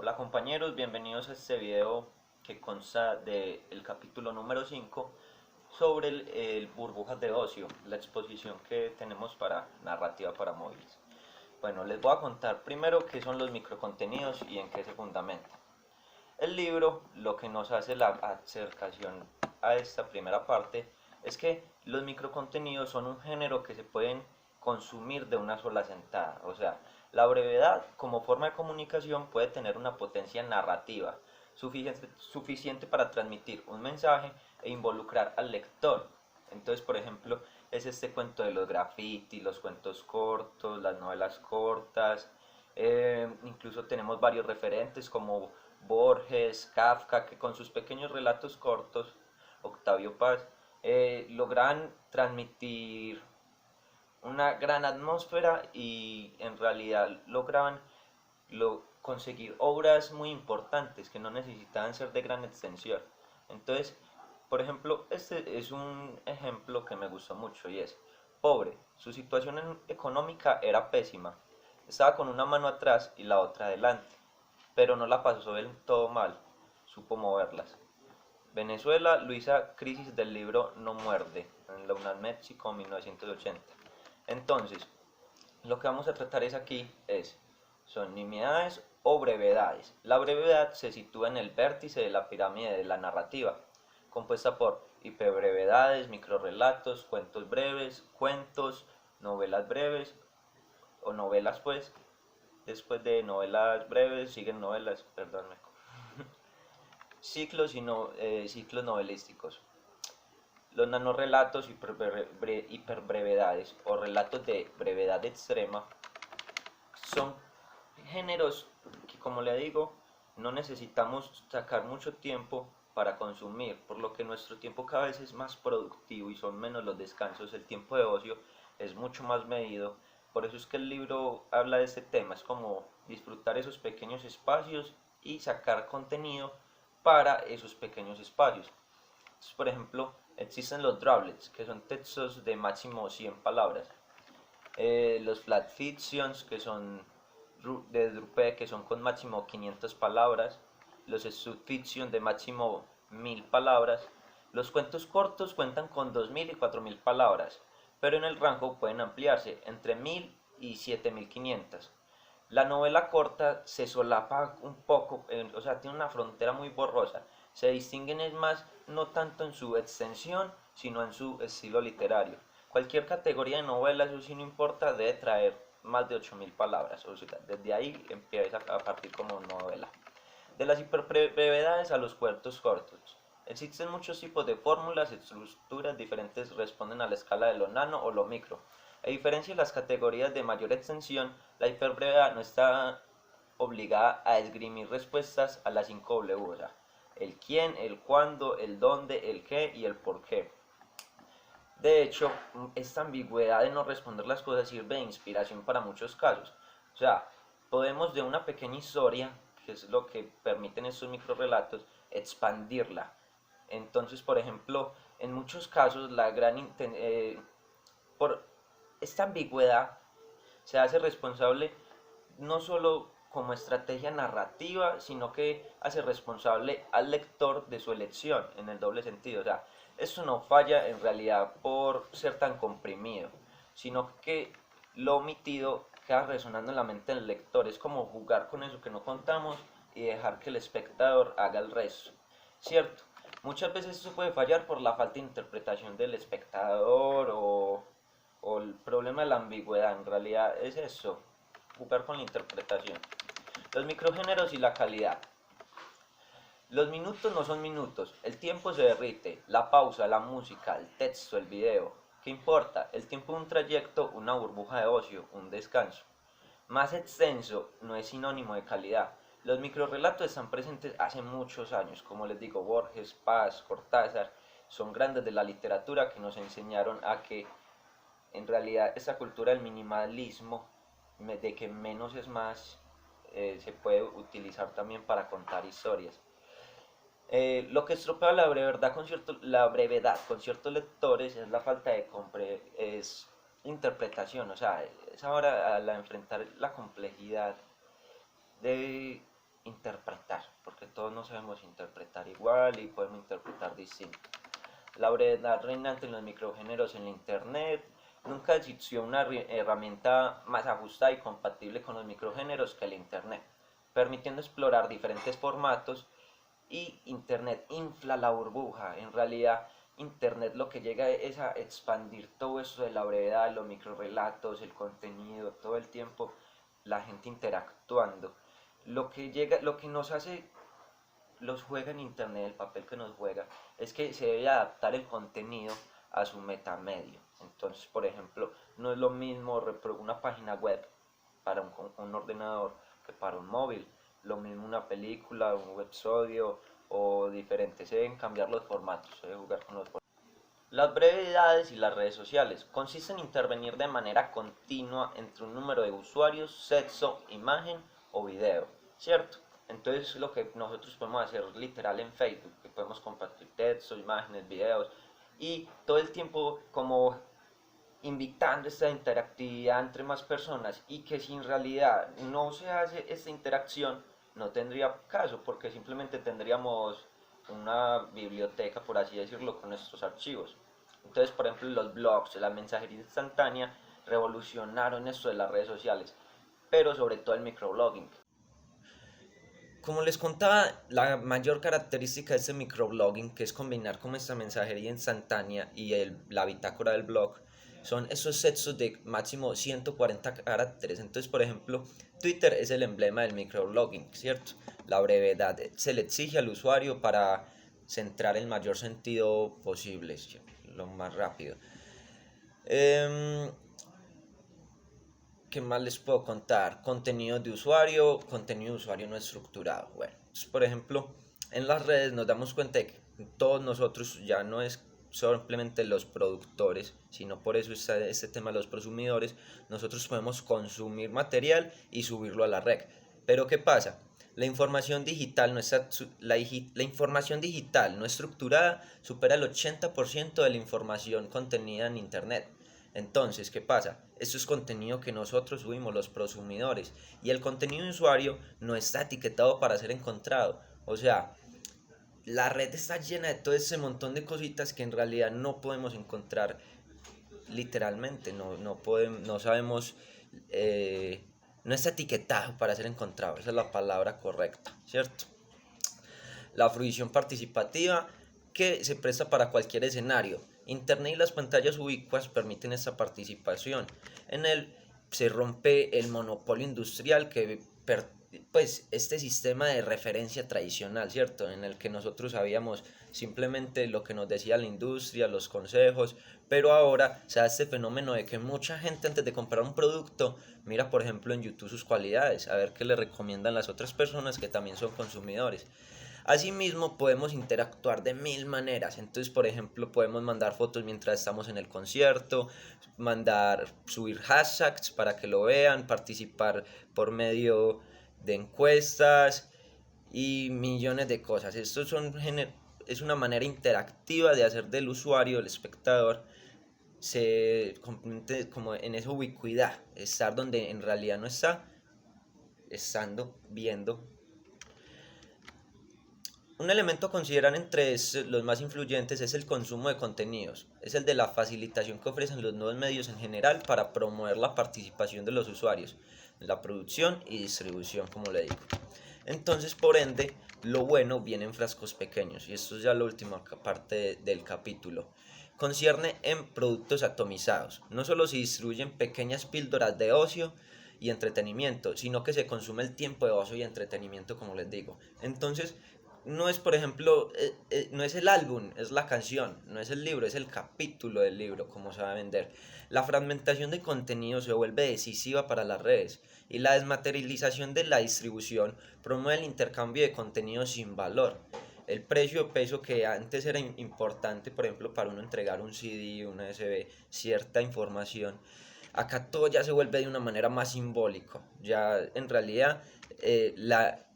Hola compañeros, bienvenidos a este video que consta del capítulo número 5 sobre el burbujas de ocio, la exposición que tenemos para narrativa para móviles. Bueno, les voy a contar primero qué son los microcontenidos y en qué se fundamentan. El libro lo que nos hace la acercación a esta primera parte es que los microcontenidos son un género que se pueden consumir de una sola sentada. O sea, la brevedad como forma de comunicación puede tener una potencia narrativa suficiente para transmitir un mensaje e involucrar al lector. Entonces, por ejemplo, es este cuento de los graffiti, los cuentos cortos, las novelas cortas. Incluso tenemos varios referentes como Borges, Kafka, que con sus pequeños relatos cortos, Octavio Paz, logran transmitir una gran atmósfera y en realidad lograban conseguir obras muy importantes que no necesitaban ser de gran extensión. Entonces, por ejemplo, este es un ejemplo que me gustó mucho y es pobre. Su situación económica era pésima. Estaba con una mano atrás y la otra adelante, pero no la pasó del todo mal. Supo moverlas. Venezuela, Luisa, crisis del libro No muerde, en la UNAM México, 1980. Entonces, lo que vamos a tratar son nimiedades o brevedades. La brevedad se sitúa en el vértice de la pirámide de la narrativa, compuesta por hiperbrevedades, microrrelatos, cuentos breves, cuentos, novelas breves o novelas pues. Después de novelas breves siguen novelas, perdónme. Ciclos y ciclos novelísticos. Los nanorrelatos hiperbrevedades o relatos de brevedad extrema son géneros que, como le digo, no necesitamos sacar mucho tiempo para consumir, por lo que nuestro tiempo cada vez es más productivo y son menos los descansos, el tiempo de ocio es mucho más medido. Por eso es que el libro habla de este tema, es como disfrutar esos pequeños espacios y sacar contenido para esos pequeños espacios. Entonces, por ejemplo, existen los droplets, que son textos de máximo 100 palabras. Los flat fictions, que son de Drupé, que son con máximo 500 palabras. Los subfiction de máximo 1000 palabras. Los cuentos cortos cuentan con 2000 y 4000 palabras, pero en el rango pueden ampliarse entre 1000 y 7500. La novela corta se solapa un poco, o sea, tiene una frontera muy borrosa. Se distinguen es más, no tanto en su extensión, sino en su estilo literario. Cualquier categoría de novela, eso sí no importa, debe traer más de 8000 palabras. O sea, desde ahí empieza a partir como novela. De las hiperbrevedades a los cuentos cortos. Existen muchos tipos de fórmulas, estructuras diferentes responden a la escala de lo nano o lo micro. A diferencia de las categorías de mayor extensión, la hiperbrevedad no está obligada a esgrimir respuestas a las 5W, o sea, el quién, el cuándo, el dónde, el qué y el por qué. De hecho, esta ambigüedad de no responder las cosas sirve de inspiración para muchos casos. O sea, podemos de una pequeña historia, que es lo que permiten estos microrelatos, expandirla. Entonces, por ejemplo, en muchos casos por esta ambigüedad se hace responsable no solo como estrategia narrativa, sino que hace responsable al lector de su elección, en el doble sentido. O sea, esto no falla en realidad por ser tan comprimido, sino que lo omitido queda resonando en la mente del lector. Es como jugar con eso que no contamos y dejar que el espectador haga el resto. ¿Cierto? Muchas veces esto puede fallar por la falta de interpretación del espectador o el problema de la ambigüedad. En realidad es eso, jugar con la interpretación. Los microgéneros y la calidad. Los minutos no son minutos, el tiempo se derrite, la pausa, la música, el texto, el video. ¿Qué importa? El tiempo de un trayecto, una burbuja de ocio, un descanso. Más extenso no es sinónimo de calidad. Los microrelatos están presentes hace muchos años, como les digo, Borges, Paz, Cortázar, son grandes de la literatura que nos enseñaron a que en realidad esta cultura del minimalismo, de que menos es más, se puede utilizar también para contar historias. Lo que estropea la brevedad con ciertos lectores es la falta de es interpretación, o sea, es ahora al enfrentar la complejidad de interpretar, porque todos no sabemos interpretar igual y podemos interpretar distinto. La brevedad reinante en los microgéneros en la Internet. Nunca existió una herramienta más ajustada y compatible con los microgéneros que el Internet, permitiendo explorar diferentes formatos, y Internet infla la burbuja. En realidad, Internet lo que llega es a expandir todo eso de la brevedad, los microrelatos, el contenido, todo el tiempo la gente interactuando. Lo que nos hace los juega en Internet, el papel que nos juega, es que se debe adaptar el contenido a su metamedio. Entonces, por ejemplo, no es lo mismo una página web para un ordenador que para un móvil. Lo mismo una película, un websodio o diferente. Se deben cambiar los formatos, se debe jugar con los formatos. Las brevedades y las redes sociales consisten en intervenir de manera continua entre un número de usuarios, sexo, imagen o video, ¿cierto? Entonces lo que nosotros podemos hacer literal en Facebook, que podemos compartir textos, imágenes, videos y todo el tiempo como invitando esta interactividad entre más personas, y que si en realidad no se hace esta interacción no tendría caso, porque simplemente tendríamos una biblioteca, por así decirlo, con nuestros archivos. Entonces, por ejemplo, los blogs, la mensajería instantánea revolucionaron esto de las redes sociales, pero sobre todo el microblogging. Como les contaba, la mayor característica de este microblogging, que es combinar como esta mensajería instantánea y la bitácora del blog, son esos textos de máximo 140 caracteres. Entonces, por ejemplo, Twitter es el emblema del microblogging, ¿cierto? La brevedad se le exige al usuario para centrar el mayor sentido posible, lo más rápido. ¿Qué más les puedo contar? Contenido de usuario no estructurado. Bueno, entonces, por ejemplo, en las redes nos damos cuenta de que todos nosotros ya no es simplemente los productores, sino por eso está este tema de los prosumidores. Nosotros podemos consumir material y subirlo a la red. Pero ¿qué pasa? La información digital la información digital no estructurada supera el 80% de la información contenida en Internet. Entonces, ¿qué pasa? Esto es contenido que nosotros subimos, los prosumidores, y el contenido de usuario no está etiquetado para ser encontrado. O sea, la red está llena de todo ese montón de cositas que en realidad no podemos encontrar literalmente, no sabemos, no está etiquetado para ser encontrado, esa es la palabra correcta, ¿cierto? La fruición participativa, que se presta para cualquier escenario. Internet y las pantallas ubicuas permiten esta participación. En él se rompe el monopolio industrial que pues este sistema de referencia tradicional, ¿cierto? En el que nosotros sabíamos simplemente lo que nos decía la industria, los consejos, pero ahora se da este fenómeno de que mucha gente antes de comprar un producto mira, por ejemplo, en YouTube sus cualidades, a ver qué le recomiendan las otras personas que también son consumidores. Asimismo, podemos interactuar de mil maneras. Entonces, por ejemplo, podemos mandar fotos mientras estamos en el concierto, subir hashtags para que lo vean, participar por medio de encuestas y millones de cosas. Es una manera interactiva de hacer del usuario, el espectador, se complemente como en esa ubicuidad, estar donde en realidad no está, estando viendo. Un elemento a considerar entre los más influyentes es el consumo de contenidos. Es el de la facilitación que ofrecen los nuevos medios en general para promover la participación de los usuarios en la producción y distribución, como le digo. Entonces, por ende, lo bueno viene en frascos pequeños, y esto es ya la última parte del capítulo. Concierne en productos atomizados. No solo se distribuyen pequeñas píldoras de ocio y entretenimiento, sino que se consume el tiempo de ocio y entretenimiento, como les digo. Entonces, no es, por ejemplo, no es el álbum, es la canción, no es el libro, es el capítulo del libro, como se va a vender. La fragmentación de contenido se vuelve decisiva para las redes, y la desmaterialización de la distribución promueve el intercambio de contenido sin valor. El precio o peso que antes era importante, por ejemplo, para uno entregar un CD, una USB, cierta información, acá todo ya se vuelve de una manera más simbólica. Ya en realidad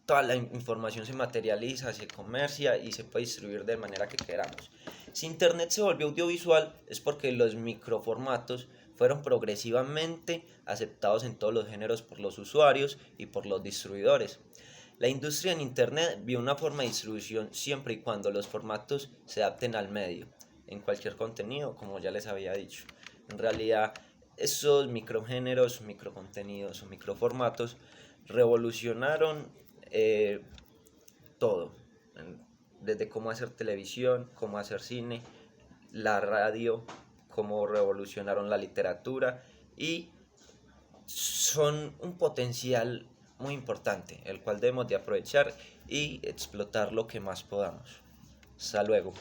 toda la información se materializa, se comercia y se puede distribuir de manera que queramos. Si Internet se volvió audiovisual es porque los microformatos fueron progresivamente aceptados en todos los géneros por los usuarios y por los distribuidores. La industria en Internet vio una forma de distribución siempre y cuando los formatos se adapten al medio, en cualquier contenido, como ya les había dicho. En realidad, esos microgéneros, microcontenidos o microformatos revolucionaron todo, desde cómo hacer televisión, cómo hacer cine, la radio, cómo revolucionaron la literatura y son un potencial muy importante, el cual debemos de aprovechar y explotar lo que más podamos. Hasta luego.